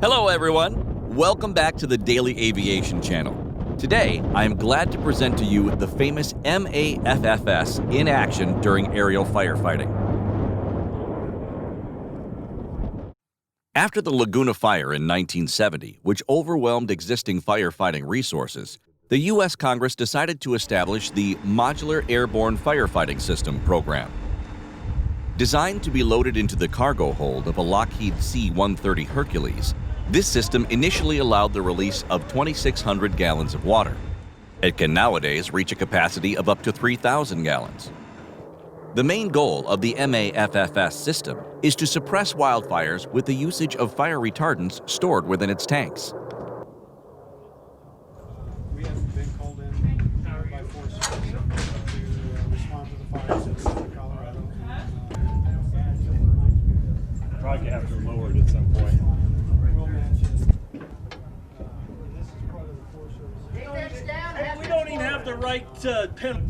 Hello everyone, welcome back to the Daily Aviation channel. Today, I am glad to present to you the famous MAFFS in action during aerial firefighting. After the Laguna Fire in 1970, which overwhelmed existing firefighting resources, the U.S. Congress decided to establish the Modular Airborne FireFighting System program. Designed to be loaded into the cargo hold of a Lockheed C-130 Hercules, this system initially allowed the release of 2,600 gallons of water. It can nowadays reach a capacity of up to 3,000 gallons. The main goal of the MAFFS system is to suppress wildfires with the usage of fire retardants stored within its tanks. We have been called in by force to respond to the fires in Colorado. Probably have to lower it at some point. We'll match it. This is part of the Forest Service. We don't even have the right penalty.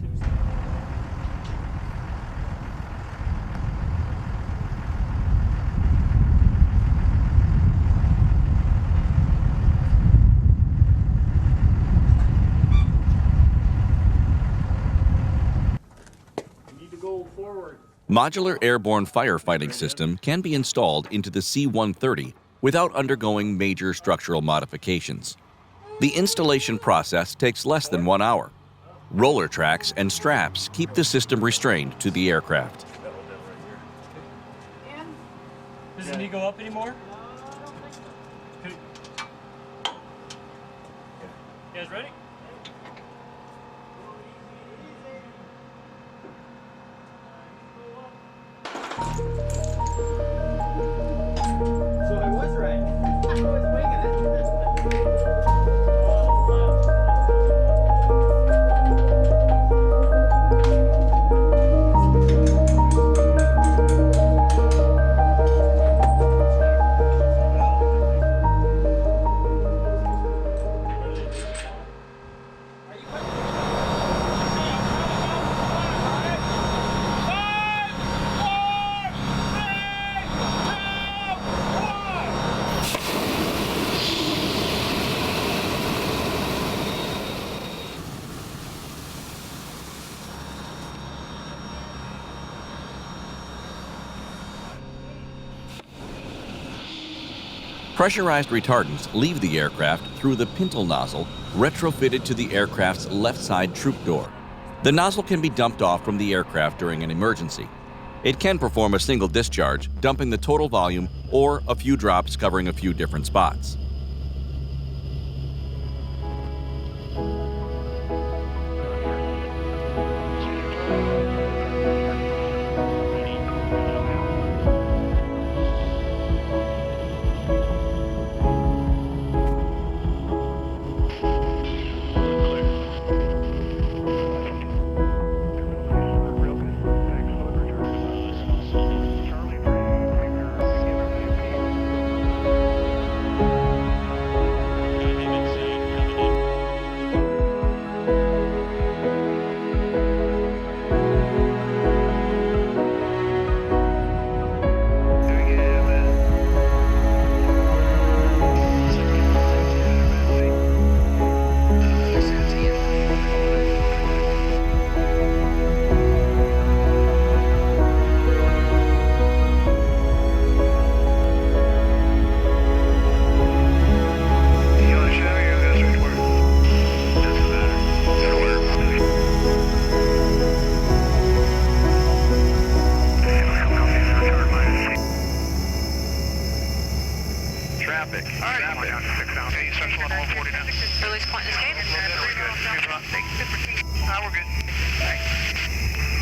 We need to go forward. Modular Airborne Firefighting System can be installed into the C-130 without undergoing major structural modifications. The installation process takes less than 1 hour. Roller tracks and straps keep the system restrained to the aircraft. Doesn't he go up anymore? You guys ready? So I was right. I was winging it. Pressurized retardants leave the aircraft through the pintle nozzle retrofitted to the aircraft's left side troop door. The nozzle can be dumped off from the aircraft during an emergency. It can perform a single discharge, dumping the total volume, or a few drops covering a few different spots. Traffic. All right. Down to 6 now. Okay, section level 140 now. Release point and escape. Very good. Now we're good. Thanks.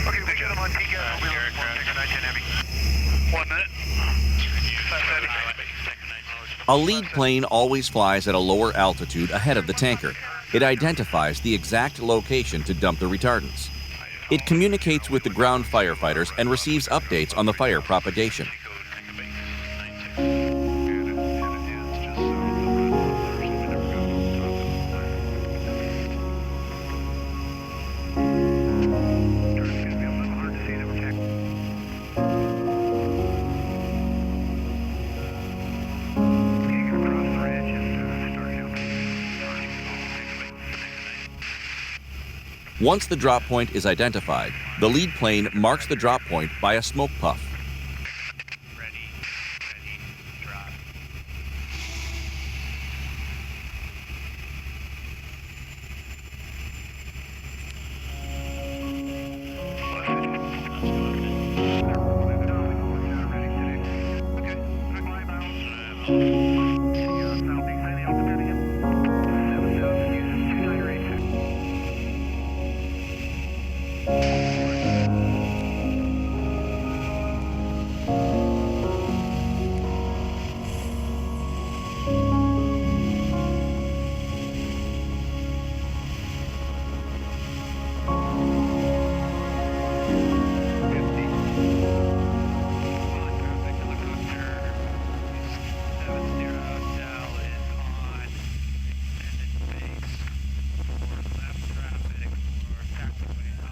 Okay, we got him on peak. We'll take a 910 Heavy. 1 minute. 570. A lead plane always flies at a lower altitude ahead of the tanker. It identifies the exact location to dump the retardants. It communicates with the ground firefighters and receives updates on the fire propagation. Once the drop point is identified, the lead plane marks the drop point by a smoke puff. Ready, drop.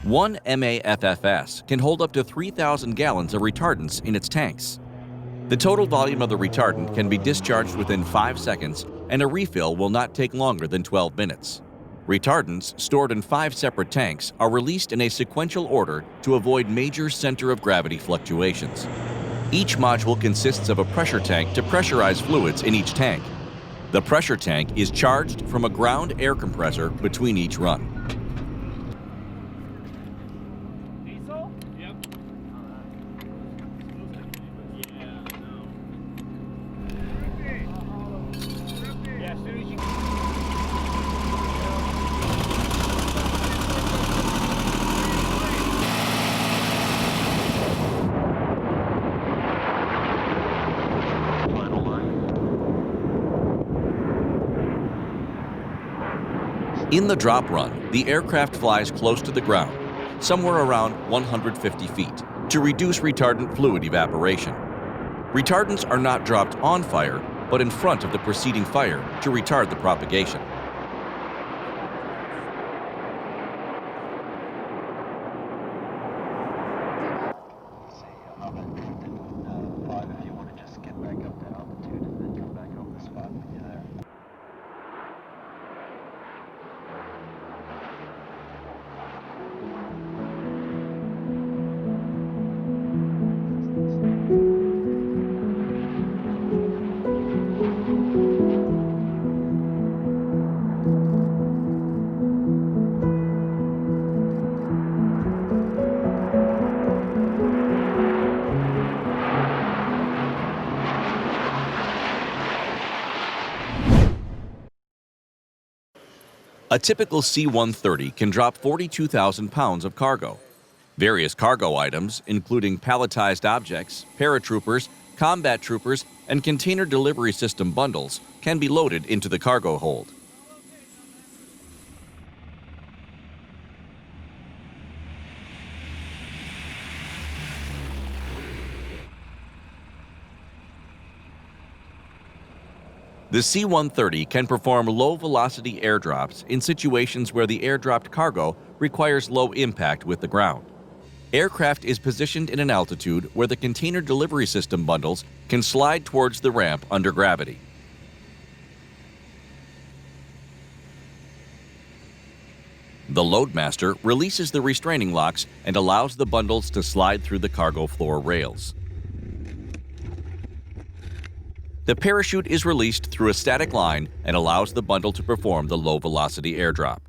One MAFFS can hold up to 3,000 gallons of retardants in its tanks. The total volume of the retardant can be discharged within 5 seconds, and a refill will not take longer than 12 minutes. Retardants stored in 5 separate tanks are released in a sequential order to avoid major center of gravity fluctuations. Each module consists of a pressure tank to pressurize fluids in each tank. The pressure tank is charged from a ground air compressor between each run. In the drop run, the aircraft flies close to the ground, somewhere around 150 feet, to reduce retardant fluid evaporation. Retardants are not dropped on fire, but in front of the preceding fire to retard the propagation. If you want to just get back up to altitude and then come back over the spot when you're there. A typical C-130 can drop 42,000 pounds of cargo. Various cargo items, including palletized objects, paratroopers, combat troopers, and container delivery system bundles, can be loaded into the cargo hold. The C-130 can perform low-velocity airdrops in situations where the airdropped cargo requires low impact with the ground. Aircraft is positioned in an altitude where the container delivery system bundles can slide towards the ramp under gravity. The loadmaster releases the restraining locks and allows the bundles to slide through the cargo floor rails. The parachute is released through a static line and allows the bundle to perform the low-velocity airdrop.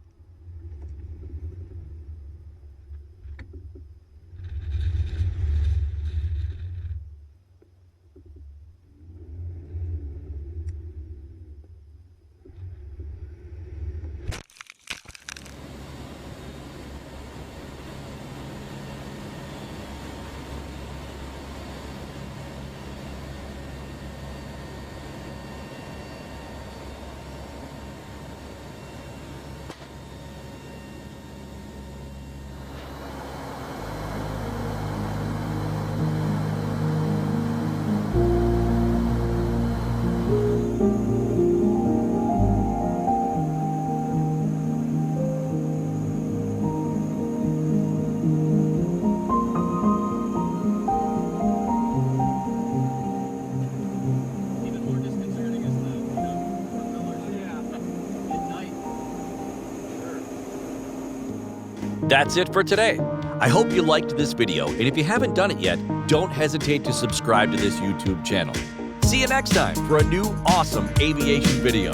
That's it for today. I hope you liked this video, and if you haven't done it yet, don't hesitate to subscribe to this YouTube channel. See you next time for a new awesome aviation video.